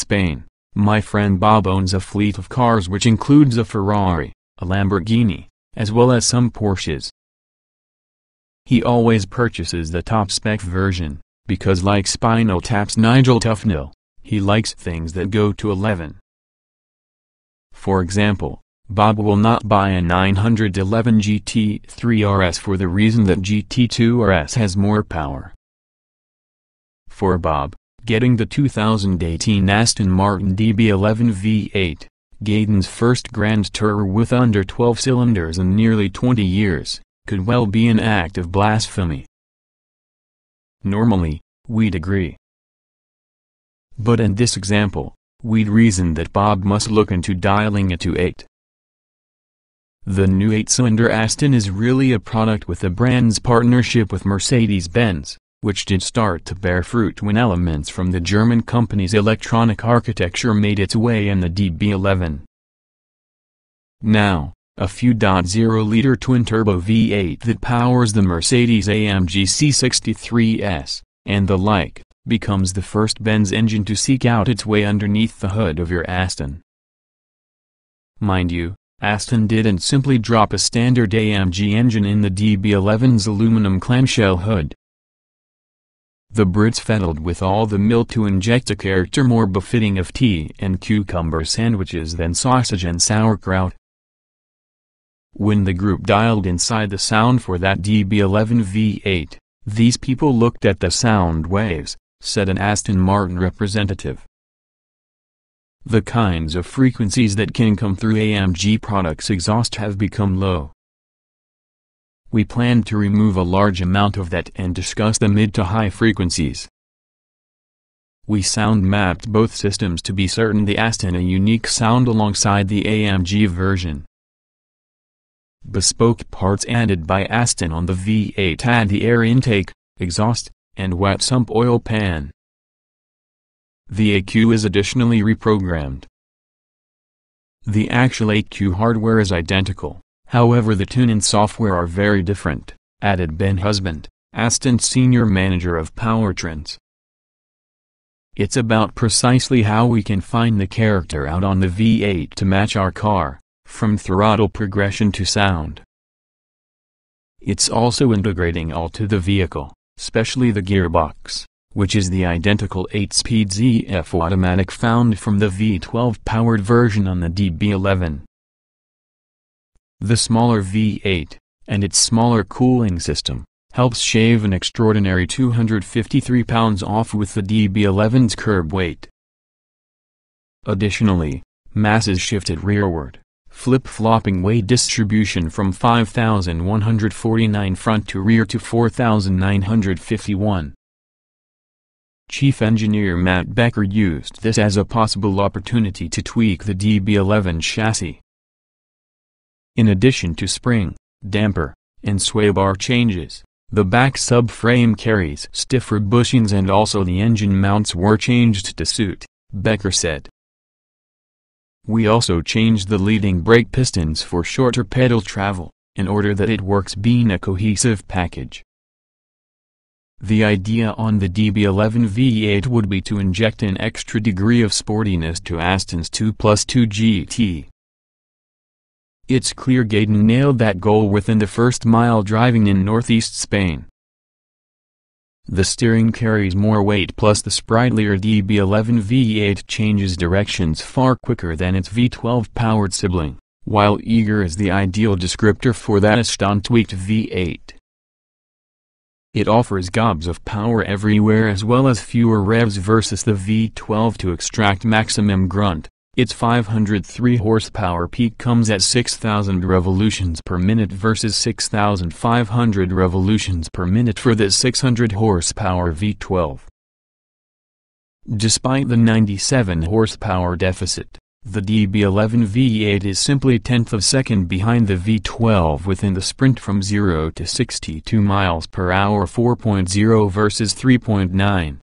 Spain, my friend Bob owns a fleet of cars which includes a Ferrari, a Lamborghini, as well as some Porsches. He always purchases the top-spec version, because like Spinal Tap's Nigel Tufnell, he likes things that go to 11. For example, Bob will not buy a 911 GT3 RS for the reason that GT2 RS has more power. For Bob, getting the 2018 Aston Martin DB11 V8, Gaydon's first Grand Tourer with under 12 cylinders in nearly 20 years, could well be an act of blasphemy. Normally, we'd agree. But in this example, we'd reason that Bob must look into dialing it to 8. The new 8-cylinder Aston is really a product with the brand's partnership with Mercedes-Benz, which did start to bear fruit when elements from the German company's electronic architecture made its way in the DB11. Now, a few .0-liter twin-turbo V8 that powers the Mercedes-AMG C63S, and the like, becomes the first Benz engine to seek out its way underneath the hood of your Aston. Mind you, Aston didn't simply drop a standard AMG engine in the DB11's aluminum clamshell hood. The Brits fiddled with all the mill to inject a character more befitting of tea and cucumber sandwiches than sausage and sauerkraut. When the group dialed inside the sound for that DB11 V8, these people looked at the sound waves, said an Aston Martin representative. The kinds of frequencies that can come through AMG products' exhaust have become low. We planned to remove a large amount of that and discuss the mid to high frequencies. We sound mapped both systems to be certain the Aston a unique sound alongside the AMG version. Bespoke parts added by Aston on the V8 add the air intake, exhaust, and wet sump oil pan. The ECU is additionally reprogrammed. The actual ECU hardware is identical, however the tune and software are very different, added Ben Husband, Aston's senior manager of powertrains. It's about precisely how we can find the character out on the V8 to match our car, from throttle progression to sound. It's also integrating all to the vehicle, especially the gearbox, which is the identical 8-speed ZF automatic found from the V12-powered version on the DB11. The smaller V8, and its smaller cooling system, helps shave an extraordinary 253 pounds off with the DB11's curb weight. Additionally, mass is shifted rearward, flip-flopping weight distribution from 5,149 front to rear to 4,951. Chief Engineer Matt Becker used this as a possible opportunity to tweak the DB11 chassis. In addition to spring, damper, and sway bar changes, the back subframe carries stiffer bushings and also the engine mounts were changed to suit, Becker said. We also changed the leading brake pistons for shorter pedal travel, in order that it works being a cohesive package. The idea on the DB11 V8 would be to inject an extra degree of sportiness to Aston's 2+2 GT. It's clear Gaydon nailed that goal within the first mile driving in northeast Spain. The steering carries more weight plus the sprightlier DB11 V8 changes directions far quicker than its V12-powered sibling, while eager is the ideal descriptor for that Aston-tweaked V8. It offers gobs of power everywhere as well as fewer revs versus the V12 to extract maximum grunt. Its 503 horsepower peak comes at 6,000 revolutions per minute versus 6,500 revolutions per minute for the 600 horsepower V12. Despite the 97 horsepower deficit, the DB11 V8 is simply 1/10 of a second behind the V12 within the sprint from 0 to 62 miles per hour 4.0 versus 3.9.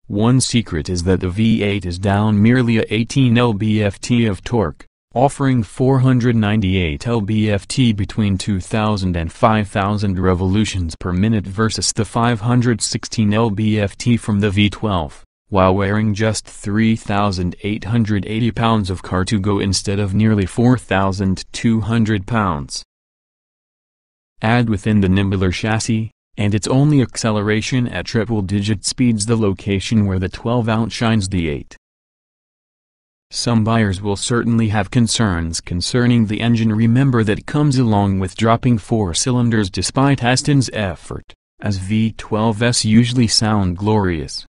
One secret is that the V8 is down merely a 18 lb-ft of torque, offering 498 lb-ft between 2,000 and 5,000 revolutions per minute versus the 516 lb-ft from the V12, while wearing just 3,880 pounds of car-to-go instead of nearly 4,200 pounds. Add within the nimbler chassis, and it's only acceleration at triple-digit speeds the location where the 12 outshines the 8. Some buyers will certainly have concerns concerning the engine. Remember that comes along with dropping 4 cylinders despite Aston's effort, as V12s usually sound glorious.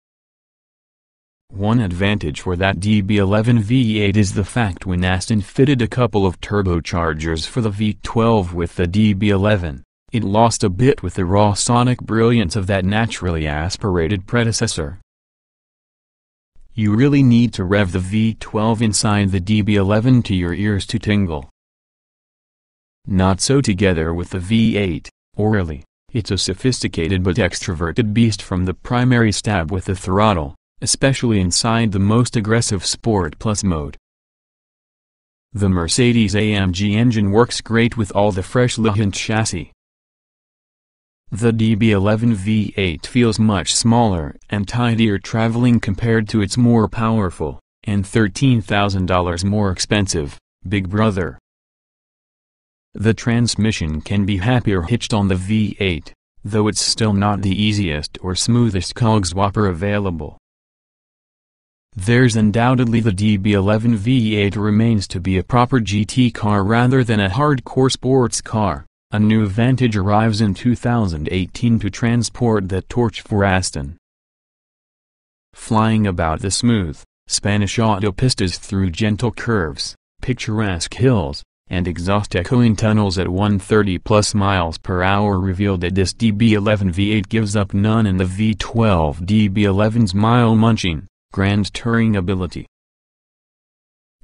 One advantage for that DB11 V8 is the fact when Aston fitted a couple of turbochargers for the V12 with the DB11, it lost a bit with the raw sonic brilliance of that naturally aspirated predecessor. You really need to rev the V12 inside the DB11 to your ears to tingle. Not so together with the V8, orally. It's a sophisticated but extroverted beast from the primary stab with the throttle, especially inside the most aggressive Sport Plus mode. The Mercedes-AMG engine works great with all the fresh Lehant chassis. The DB11 V8 feels much smaller and tidier traveling compared to its more powerful, and $13,000 more expensive, big brother. The transmission can be happier hitched on the V8, though it's still not the easiest or smoothest cogswapper available. There's undoubtedly the DB11 V8 remains to be a proper GT car rather than a hardcore sports car. A new Vantage arrives in 2018 to transport that torch for Aston. Flying about the smooth, Spanish autopistas through gentle curves, picturesque hills, and exhaust-echoing tunnels at 130+ miles per hour reveal that this DB11 V8 gives up none in the V12 DB11's mile-munching, grand touring ability.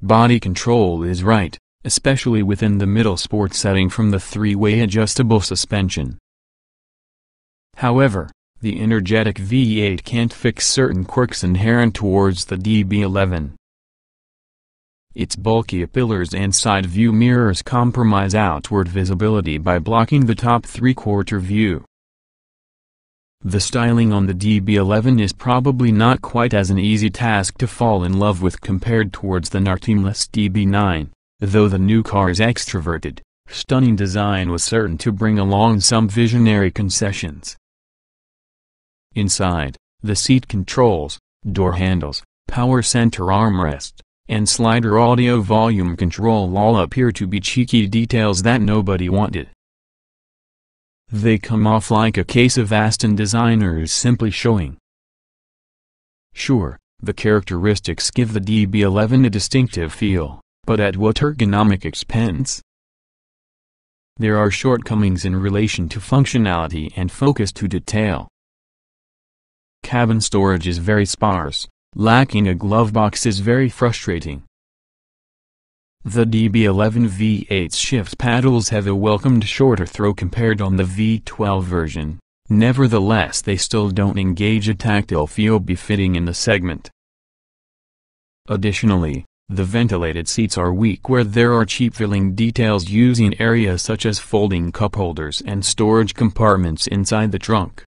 Body control is right, especially within the middle sport setting from the 3-way adjustable suspension. However, the energetic V8 can't fix certain quirks inherent towards the DB11. Its bulky pillars and side view mirrors compromise outward visibility by blocking the top three-quarter view. The styling on the DB11 is probably not quite as an easy task to fall in love with compared towards the narteamless DB9. Though the new car's extroverted, stunning design was certain to bring along some visionary concessions. Inside, the seat controls, door handles, power center armrest, and slider audio volume control all appear to be cheeky details that nobody wanted. They come off like a case of Aston designers simply showing. Sure, the characteristics give the DB11 a distinctive feel. But at what ergonomic expense? There are shortcomings in relation to functionality and focus to detail. Cabin storage is very sparse, lacking a glove box is very frustrating. The DB11 V8's shift paddles have a welcomed shorter throw compared on the V12 version, nevertheless they still don't engage a tactile feel befitting in the segment. Additionally, the ventilated seats are weak where there are cheap filling details using areas such as folding cup holders and storage compartments inside the trunk.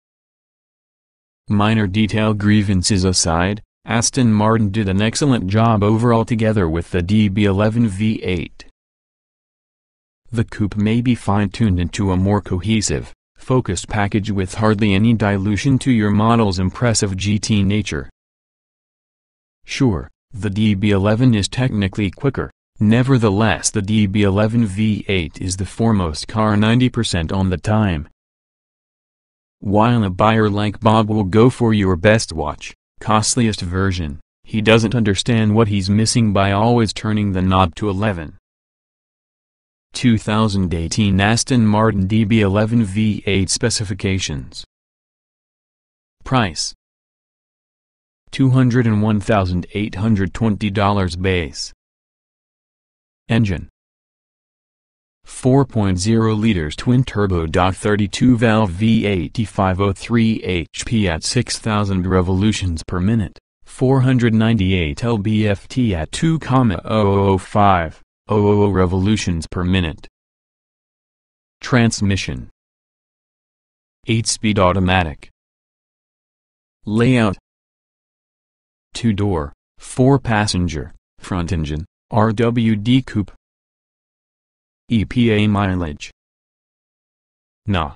Minor detail grievances aside, Aston Martin did an excellent job overall together with the DB11 V8. The coupe may be fine-tuned into a more cohesive, focused package with hardly any dilution to your model's impressive GT nature. Sure, the DB11 is technically quicker, nevertheless the DB11 V8 is the foremost car 90% on the time. While a buyer like Bob will go for your best watch, costliest version, he doesn't understand what he's missing by always turning the knob to 11. 2018 Aston Martin DB11 V8 specifications. Price: $201,820 base. Engine: 4.0 liters twin-turbo 32-valve V8 503 HP at 6,000 revolutions per minute, 498 lb-ft at 2,005000 revolutions per minute. Transmission: 8-speed automatic. Layout: 2-door, 4-passenger, front engine, RWD coupe. EPA mileage. Na.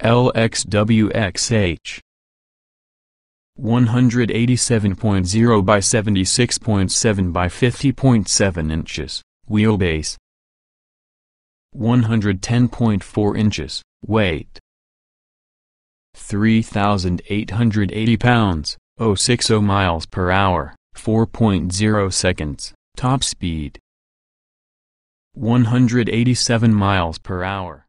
LXWXH 187.0 by 76.7 by 50.7 inches, wheelbase 110.4 inches, weight 3,880 pounds, 060 miles per hour, 4.0 seconds, top speed 187 miles per hour.